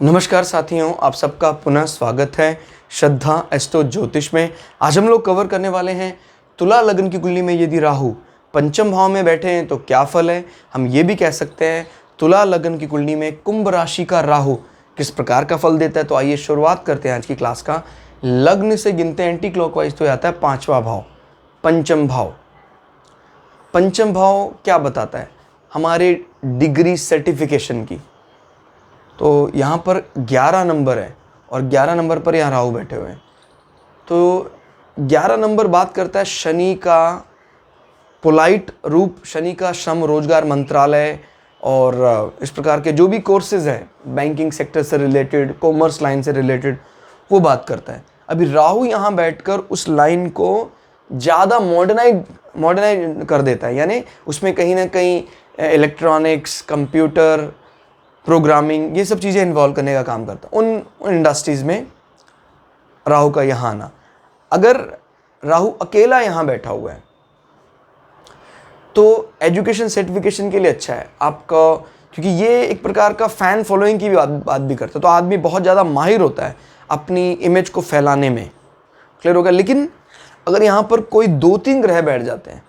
नमस्कार साथियों, आप सबका पुनः स्वागत है श्रद्धा एस्ट्रो ज्योतिष में। आज हम लोग कवर करने वाले हैं तुला लग्न की कुंडली में यदि राहु पंचम भाव में बैठे हैं तो क्या फल है। हम ये भी कह सकते हैं तुला लग्न की कुंडली में कुंभ राशि का राहु किस प्रकार का फल देता है। तो आइए शुरुआत करते हैं आज की क्लास का। लग्न से गिनते हैं एंटी क्लॉकवाइज तो आता है पांचवा भाव, पंचम भाव। पंचम भाव क्या बताता है? हमारे डिग्री सर्टिफिकेशन की। तो यहाँ पर 11 नंबर है और 11 नंबर पर यहाँ राहु बैठे हुए हैं। तो 11 नंबर बात करता है शनि का पोलाइट रूप, शनि का श्रम रोजगार मंत्रालय और इस प्रकार के जो भी कोर्सेज हैं बैंकिंग सेक्टर से रिलेटेड, कॉमर्स लाइन से रिलेटेड, वो बात करता है। अभी राहु यहाँ बैठकर उस लाइन को ज़्यादा मॉडर्नाइज कर देता है, यानी उसमें कहीं ना कहीं इलेक्ट्रॉनिक्स, कंप्यूटर, प्रोग्रामिंग, ये सब चीज़ें इन्वॉल्व करने का काम करता है। उन इंडस्ट्रीज़ में राहु का यहाँ आना। अगर राहु अकेला यहाँ बैठा हुआ है तो एजुकेशन सर्टिफिकेशन के लिए अच्छा है आपका, क्योंकि ये एक प्रकार का फैन फॉलोइंग की भी बात भी करता है। तो आदमी बहुत ज़्यादा माहिर होता है अपनी इमेज को फैलाने में। क्लियर होगा। लेकिन अगर यहाँ पर कोई 2-3 ग्रह बैठ जाते हैं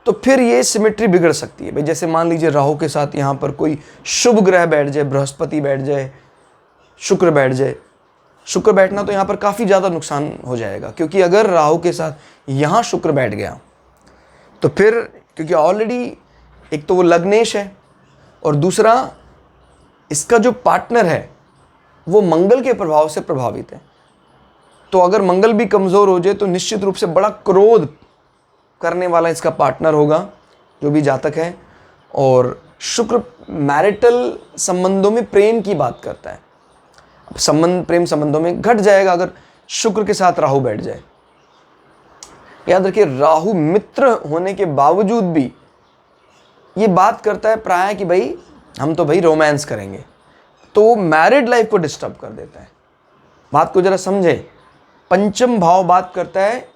तो फिर ये सिमेट्री बिगड़ सकती है। भाई जैसे मान लीजिए राहु के साथ यहाँ पर कोई शुभ ग्रह बैठ जाए, बृहस्पति बैठ जाए, शुक्र बैठ जाए। शुक्र बैठना तो यहाँ पर काफ़ी ज़्यादा नुकसान हो जाएगा, क्योंकि अगर राहु के साथ यहाँ शुक्र बैठ गया तो फिर, क्योंकि ऑलरेडी एक तो वो लग्नेश है और दूसरा इसका जो पार्टनर है वो मंगल के प्रभाव से प्रभावित है। तो अगर मंगल भी कमज़ोर हो जाए तो निश्चित रूप से बड़ा क्रोध करने वाला इसका पार्टनर होगा, जो भी जातक है। और शुक्र मैरिटल संबंधों में प्रेम की बात करता है। प्रेम संबंधों में घट जाएगा अगर शुक्र के साथ राहु बैठ जाए। याद रखिए, राहु मित्र होने के बावजूद भी ये बात करता है प्राय कि भाई हम तो भाई रोमांस करेंगे, तो वो मैरिड लाइफ को डिस्टर्ब कर देता है। बात को जरा समझे। पंचम भाव बात करता है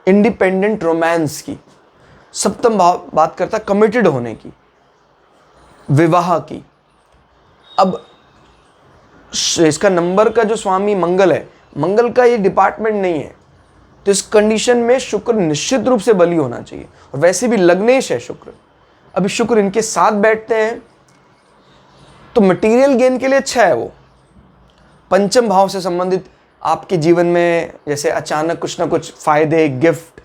इंडिपेंडेंट रोमांस की, सप्तम भाव बात करता है कमिटेड होने की, विवाह की। अब इसका नंबर का जो स्वामी मंगल है, मंगल का ये डिपार्टमेंट नहीं है, तो इस कंडीशन में शुक्र निश्चित रूप से बली होना चाहिए। और वैसे भी लग्नेश है शुक्र। अभी शुक्र इनके साथ बैठते हैं तो मटेरियल गेन के लिए अच्छा है। वो पंचम भाव से संबंधित आपके जीवन में जैसे अचानक कुछ ना कुछ फायदे, गिफ्ट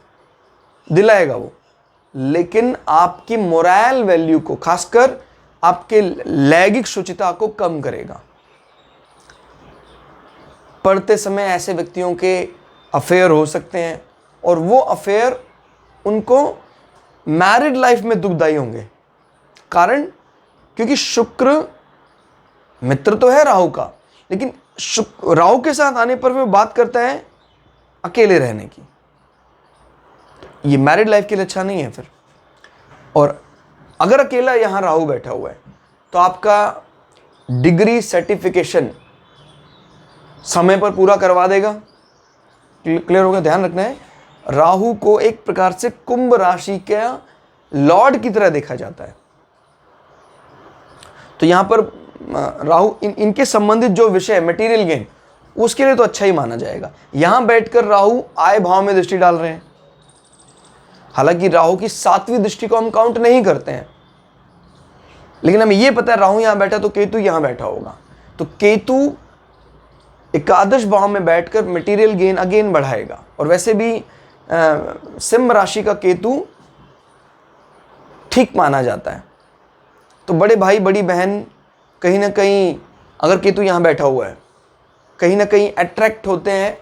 दिलाएगा वो, लेकिन आपकी मोरल वैल्यू को, खासकर आपके लैंगिक शुचिता को कम करेगा। पढ़ते समय ऐसे व्यक्तियों के अफेयर हो सकते हैं और वो अफेयर उनको मैरिड लाइफ में दुखदाई होंगे। कारण, क्योंकि शुक्र मित्र तो है राहु का, लेकिन राहु के साथ आने पर वो बात करता है अकेले रहने की। ये मैरिड लाइफ के लिए अच्छा नहीं है फिर। और अगर अकेला यहां राहु बैठा हुआ है तो आपका डिग्री सर्टिफिकेशन समय पर पूरा करवा देगा। क्लियर होगा। ध्यान रखना है, राहु को एक प्रकार से कुंभ राशि के लॉर्ड की तरह देखा जाता है। तो यहां पर राहु इनके संबंधित जो विषय मटेरियल गेन, उसके लिए तो अच्छा ही माना जाएगा। यहां बैठकर राहु आय भाव में दृष्टि डाल रहे हैं। हालांकि राहु की 7वीं दृष्टि को हम काउंट नहीं करते हैं, लेकिन हमें यह पता है राहु यहां बैठा तो केतु यहां बैठा होगा। तो केतु एकादश भाव में बैठकर मटेरियल गेन अगेन बढ़ाएगा। और वैसे भी सिंह राशि का केतु ठीक माना जाता है। तो बड़े भाई बड़ी बहन कहीं ना कहीं, अगर केतु यहाँ बैठा हुआ है, कहीं ना कहीं अट्रैक्ट होते हैं,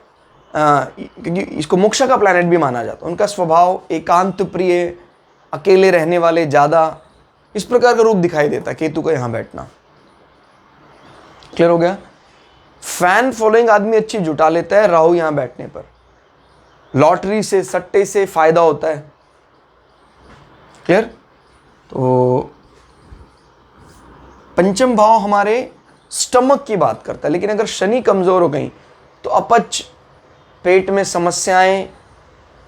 क्योंकि इसको मोक्ष का प्लैनेट भी माना जाता है। उनका स्वभाव एकांत प्रिय, अकेले रहने वाले ज़्यादा, इस प्रकार का रूप दिखाई देता है केतु का यहाँ बैठना। क्लियर हो गया। फैन फॉलोइंग आदमी अच्छी जुटा लेता है राहु यहाँ बैठने पर। लॉटरी से, सट्टे से फायदा होता है। क्लियर। तो पंचम भाव हमारे स्टमक की बात करता है, लेकिन अगर शनि कमजोर हो गई तो अपच, पेट में समस्याएं,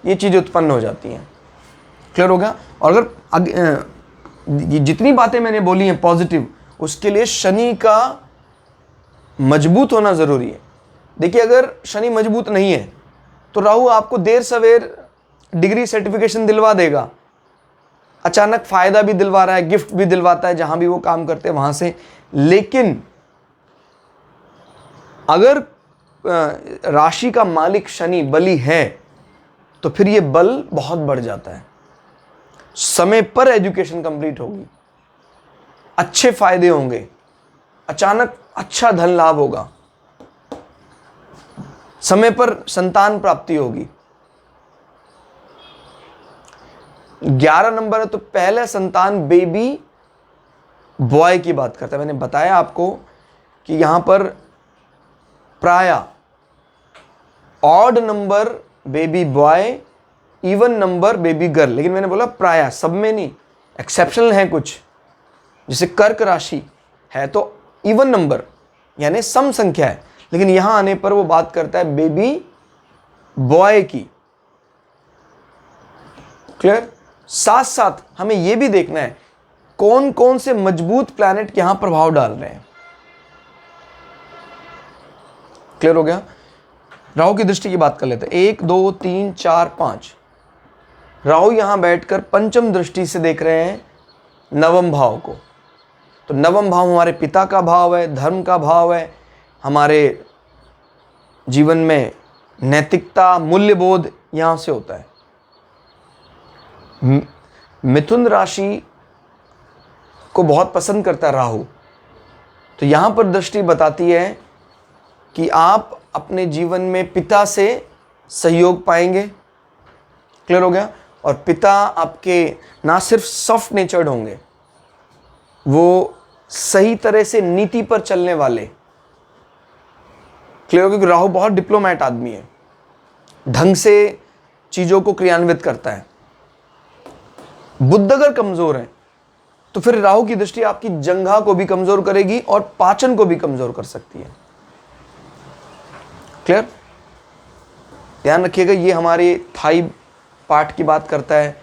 ये चीजें उत्पन्न हो जाती हैं। क्लियर होगा। और अगर जितनी बातें मैंने बोली हैं पॉजिटिव, उसके लिए शनि का मजबूत होना ज़रूरी है। देखिए, अगर शनि मजबूत नहीं है तो राहु आपको देर सवेर डिग्री सर्टिफिकेशन दिलवा देगा, अचानक फ़ायदा भी दिलवा रहा है, गिफ्ट भी दिलवाता है जहाँ भी वो काम करते हैं वहाँ से। लेकिन अगर राशि का मालिक शनि बली है तो फिर ये बल बहुत बढ़ जाता है। समय पर एजुकेशन कंप्लीट होगी, अच्छे फायदे होंगे, अचानक अच्छा धन लाभ होगा, समय पर संतान प्राप्ति होगी। 11 नंबर है तो पहले संतान बेबी बॉय की बात करता है। मैंने बताया आपको कि यहां पर प्राय odd number baby boy, even number baby girl, लेकिन मैंने बोला प्राय, सब में नहीं, एक्सेप्शनल है कुछ। जैसे कर्क राशि है तो इवन नंबर यानी सम संख्या है, लेकिन यहां आने पर वो बात करता है बेबी बॉय की। क्लियर? साथ साथ हमें यह भी देखना है कौन कौन से मजबूत प्लैनेट यहां प्रभाव डाल रहे हैं। क्लियर हो गया? राहु की दृष्टि की बात कर लेते हैं। 1 2 3 4 5 राहु यहां बैठकर पंचम दृष्टि से देख रहे हैं नवम भाव को। तो नवम भाव हमारे पिता का भाव है, धर्म का भाव है, हमारे जीवन में नैतिकता, मूल्यबोध यहां से होता है। मिथुन राशि को बहुत पसंद करता है राहु, तो यहां पर दृष्टि बताती है कि आप अपने जीवन में पिता से सहयोग पाएंगे। क्लियर हो गया? और पिता आपके ना सिर्फ सॉफ्ट नेचर्ड होंगे, वो सही तरह से नीति पर चलने वाले। क्लियर हो गया? क्योंकि राहु बहुत डिप्लोमैट आदमी है, ढंग से चीजों को क्रियान्वित करता है। बुध अगर कमजोर है तो फिर राहु की दृष्टि आपकी जंघा को भी कमजोर करेगी और पाचन को भी कमजोर कर सकती है। क्लियर? ध्यान रखिएगा, ये हमारे थाई पार्ट की बात करता है।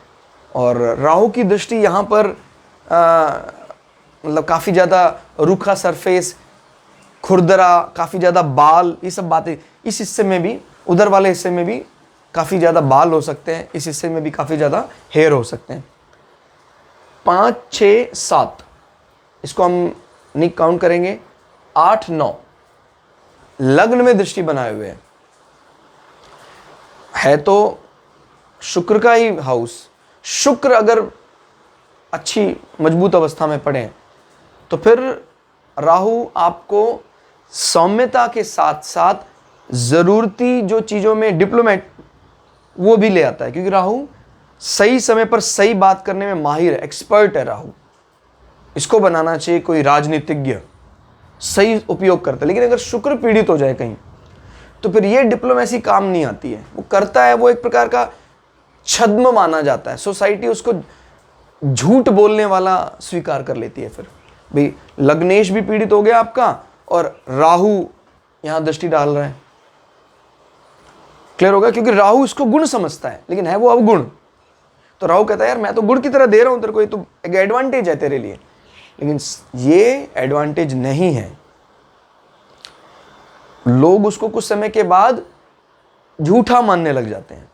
और राहु की दृष्टि यहां पर मतलब काफी ज्यादा रूखा सरफेस, खुरदरा, काफी ज्यादा बाल, ये सब बातें। इस हिस्से में भी, उधर वाले हिस्से में भी काफी ज्यादा बाल हो सकते हैं, इस हिस्से में भी काफी ज्यादा हेयर हो सकते हैं। 5 6 7 इसको हम नहीं काउंट करेंगे। 8 9 लग्न में दृष्टि बनाए हुए है तो शुक्र का ही हाउस। शुक्र अगर अच्छी मजबूत अवस्था में पड़े तो फिर राहु आपको सौम्यता के साथ साथ जरूरती जो चीजों में डिप्लोमेट वो भी ले आता है, क्योंकि राहु सही समय पर सही बात करने में माहिर है, एक्सपर्ट है राहु। इसको बनाना चाहिए कोई राजनीतिज्ञ, सही उपयोग करता है। लेकिन अगर शुक्र पीड़ित हो जाए कहीं तो फिर ये डिप्लोमेसी काम नहीं आती है। वो करता है, वो एक प्रकार का छद्म माना जाता है। सोसाइटी उसको झूठ बोलने वाला स्वीकार कर लेती है। फिर भाई लग्नेश भी पीड़ित हो गया आपका और राहु यहां दृष्टि डाल रहा है। क्लियर होगा? क्योंकि राहु इसको गुण समझता है, लेकिन है वो अवगुण। तो राहु कहता है यार मैं तो गुण की तरह दे रहा हूं तेरे को, ये तो एक एडवांटेज है तेरे लिए, लेकिन ये एडवांटेज नहीं है। लोग उसको कुछ समय के बाद झूठा मानने लग जाते हैं।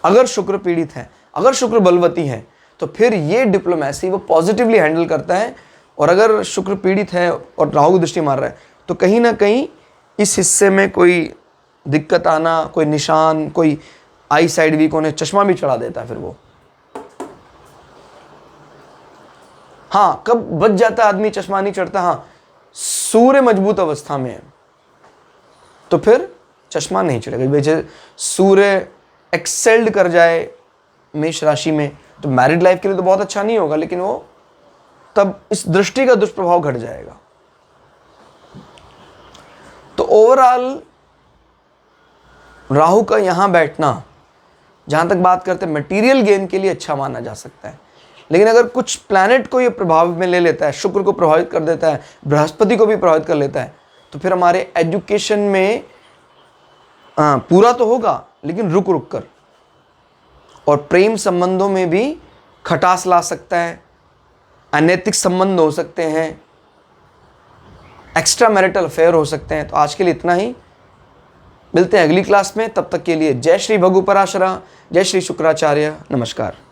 अगर शुक्र पीड़ित है, अगर शुक्र बलवती है तो फिर ये डिप्लोमेसी वो पॉजिटिवली हैंडल करता है। और अगर शुक्र पीड़ित है और राहु की दृष्टि मार रहा है तो कहीं ना कहीं इस हिस्से में कोई दिक्कत आना, कोई निशान, कोई आई साइड वीक होने, चश्मा भी चढ़ा देता है फिर वो। हाँ, कब बच जाता है आदमी चश्मा नहीं चढ़ता? हाँ, सूर्य मजबूत अवस्था में है तो फिर चश्मा नहीं चढ़ेगा। जैसे सूर्य एक्सेल्ड कर जाए मेष राशि में तो मैरिड लाइफ के लिए तो बहुत अच्छा नहीं होगा, लेकिन वो तब इस दृष्टि का दुष्प्रभाव घट जाएगा। तो ओवरऑल राहु का यहां बैठना, जहां तक बात करते हैं मटेरियल गेन के लिए अच्छा माना जा सकता है। लेकिन अगर कुछ प्लैनेट को ये प्रभाव में ले लेता है, शुक्र को प्रभावित कर देता है, बृहस्पति को भी प्रभावित कर लेता है, तो फिर हमारे एजुकेशन में पूरा तो होगा लेकिन रुक रुक कर, और प्रेम संबंधों में भी खटास ला सकता है, अनैतिक संबंध हो सकते हैं, एक्स्ट्रा मैरिटल अफेयर हो सकते हैं। तो आज के लिए इतना ही, मिलते हैं अगली क्लास में। तब तक के लिए जय श्री भगु पराशरा, जय श्री शुक्राचार्य, नमस्कार।